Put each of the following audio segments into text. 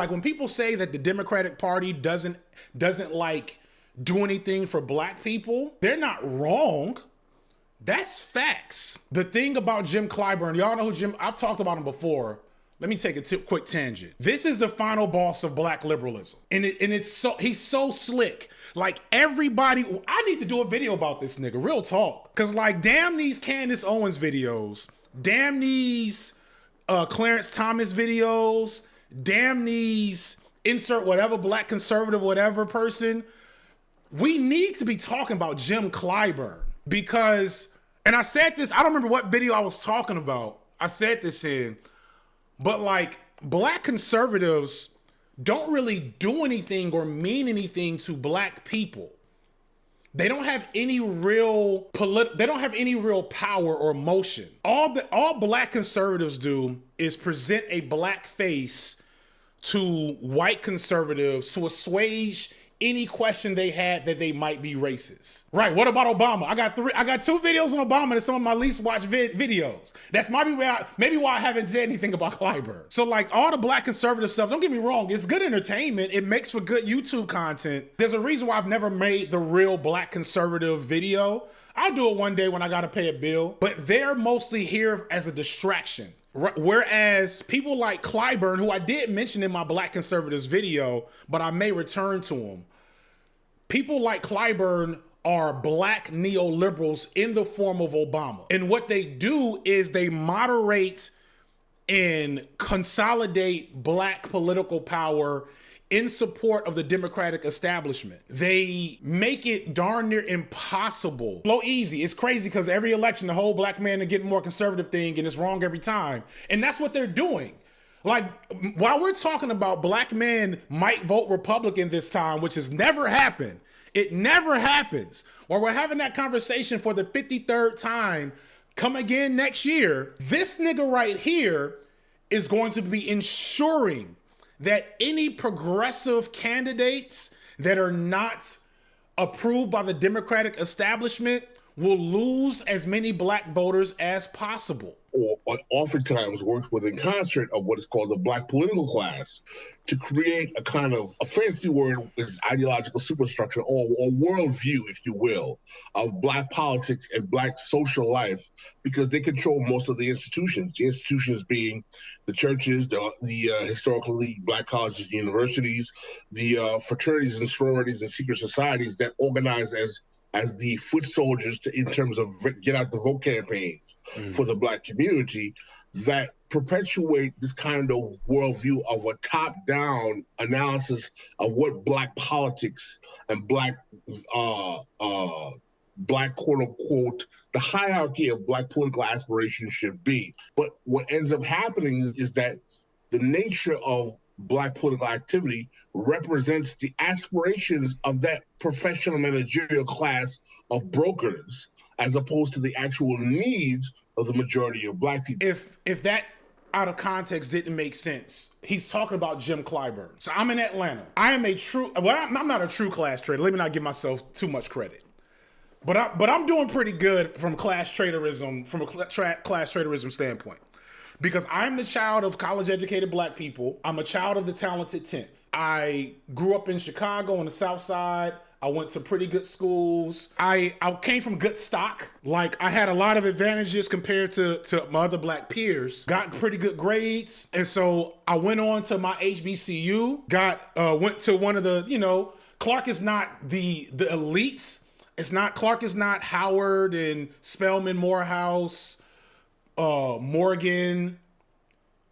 Like when people say that the Democratic Party doesn't like do anything for black people, they're not wrong. That's facts. The thing about Jim Clyburn, y'all know who Jim, I've talked about him before. Let me take a quick tangent. This is the final boss of black liberalism. And it's so, he's so slick. Like everybody, I need to do a video about this nigga, real talk. Cause like damn these Candace Owens videos, damn these Clarence Thomas videos, damn these insert whatever black conservative, whatever person. We need to be talking about Jim Clyburn because, and I said this, I don't remember what video I was talking about. I said this in, but like black conservatives don't really do anything or mean anything to black people. They don't have any real they don't have any real power or motion. All black conservatives do is present a black face to white conservatives to assuage any question they had that they might be racist. Right, what about Obama? I got two videos on Obama that's some of my least watched videos. That's maybe why I haven't said anything about Clyburn. So like all the black conservative stuff, don't get me wrong, it's good entertainment. It makes for good YouTube content. There's a reason why I've never made the real black conservative video. I'll do it one day when I gotta pay a bill, but they're mostly here as a distraction. Whereas people like Clyburn, who I did mention in my black conservatives video, but I may return to him. People like Clyburn are black neoliberals in the form of Obama. And what they do is they moderate and consolidate black political power in support of the Democratic establishment. They make it darn near impossible. Flow easy. It's crazy because every election, the whole black man is getting more conservative thing and it's wrong every time. And that's what they're doing. Like, while we're talking about black men might vote Republican this time, which has never happened, it never happens. While we're having that conversation for the 53rd time, come again next year, this nigga right here is going to be ensuring that any progressive candidates that are not approved by the Democratic establishment will lose as many black voters as possible. Or oftentimes works within concert of what is called the black political class to create a kind of, a fancy word is ideological superstructure or worldview, if you will, of black politics and black social life, because they control most of the institutions being the churches, the historically black colleges and universities, the fraternities and sororities and secret societies that organize as the foot soldiers in terms of get out the vote campaigns for the black community that perpetuate this kind of worldview of a top-down analysis of what black politics and black quote-unquote, the hierarchy of black political aspirations should be. But what ends up happening is that the nature of black political activity represents the aspirations of that professional managerial class of brokers, as opposed to the actual needs of the majority of black people. If that out of context didn't make sense, he's talking about Jim Clyburn. So I'm in Atlanta. I am I'm not a true class trader. Let me not give myself too much credit. But I'm doing pretty good from class traderism standpoint. Because I'm the child of college-educated black people. I'm a child of the talented 10th. I grew up in Chicago on the South Side. I went to pretty good schools. I came from good stock. Like, I had a lot of advantages compared to my other black peers. Got pretty good grades. And so I went on to my HBCU. Went to one of the, Clark is not the elite. Clark is not Howard and Spelman, Morehouse, Morgan,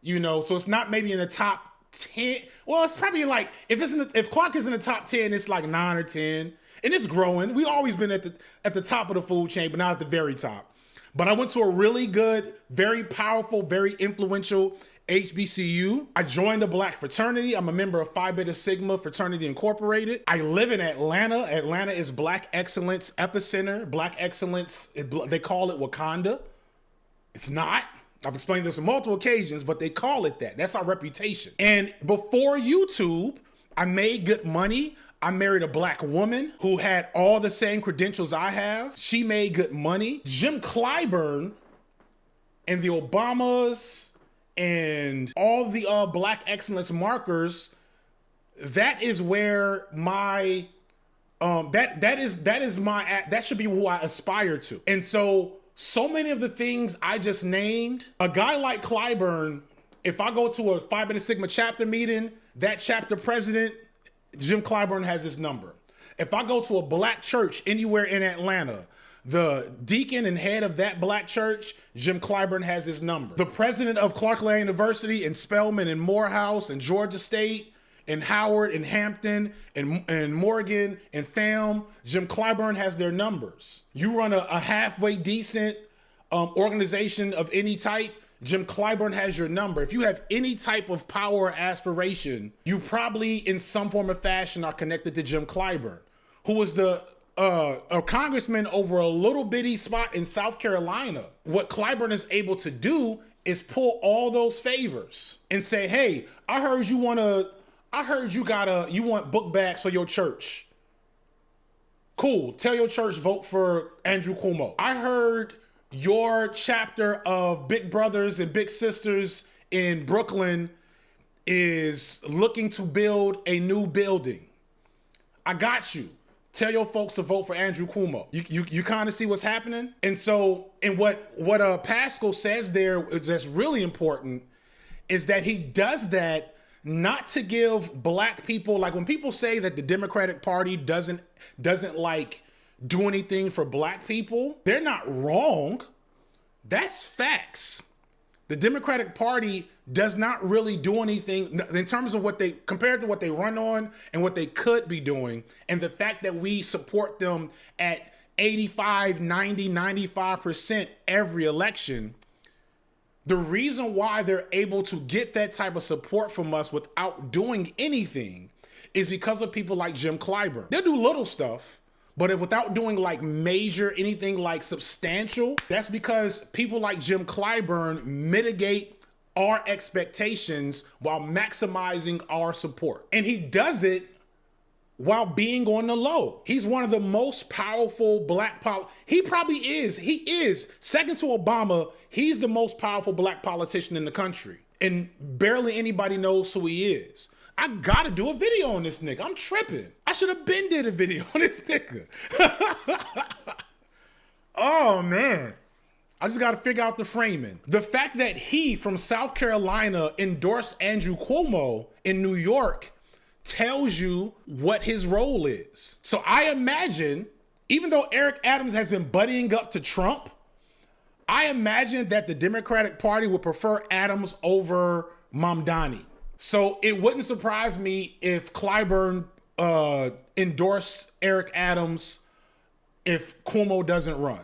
so it's not maybe in the top 10. Well, it's probably like, if Clark is in the top 10, it's like 9 or 10, and it's growing. We always been at the top of the food chain, but not at the very top. But I went to a really good, very powerful, very influential HBCU. I joined a black fraternity. I'm a member of Phi Beta Sigma Fraternity Incorporated. I live in Atlanta. Atlanta is black excellence epicenter. Black excellence, they call it Wakanda. It's not. I've explained this on multiple occasions, but they call it that. That's our reputation. And before YouTube, I made good money. I married a black woman who had all the same credentials I have. She made good money. Jim Clyburn and the Obamas and all the black excellence markers that is where my that should be who I aspire to. And so many of the things I just named, a guy like Clyburn, if I go to a Phi Beta Sigma chapter meeting, that chapter president, Jim Clyburn, has his number. If I go to a black church anywhere in Atlanta, the deacon and head of that black church, Jim Clyburn, has his number. The president of Clark-Lane University and Spelman and Morehouse and Georgia State and Howard and Hampton and Morgan and FAM, Jim Clyburn has their numbers. You run a halfway decent organization of any type, Jim Clyburn has your number. If you have any type of power or aspiration, you probably in some form or fashion are connected to Jim Clyburn, who was a congressman over a little bitty spot in South Carolina. What Clyburn is able to do is pull all those favors and say, hey, I heard you want book bags for your church. Cool. Tell your church, vote for Andrew Cuomo. I heard your chapter of Big Brothers and Big Sisters in Brooklyn is looking to build a new building. I got you. Tell your folks to vote for Andrew Cuomo. You kind of see what's happening? And what Pascal says there that's really important is that he does that not to give black people, like when people say that the Democratic Party doesn't like do anything for black people, they're not wrong. That's facts. The Democratic Party does not really do anything in terms of what they, compared to what they run on and what they could be doing. And the fact that we support them at 85, 90, 95% every election, the reason why they're able to get that type of support from us without doing anything is because of people like Jim Clyburn. They'll do little stuff, but without doing like major, anything like substantial, that's because people like Jim Clyburn mitigate our expectations while maximizing our support. And he does it while being on the low. He's one of the most powerful black he is, second to Obama, he's the most powerful black politician in the country. And barely anybody knows who he is. I gotta do a video on this nigga. I'm tripping. I should have been did a video on this nigga. Oh man. I just gotta figure out the framing. The fact that he from South Carolina endorsed Andrew Cuomo in New York tells you what his role is. So I imagine, even though Eric Adams has been buddying up to Trump, I imagine that the Democratic Party would prefer Adams over Mamdani. So it wouldn't surprise me if Clyburn endorsed Eric Adams if Cuomo doesn't run.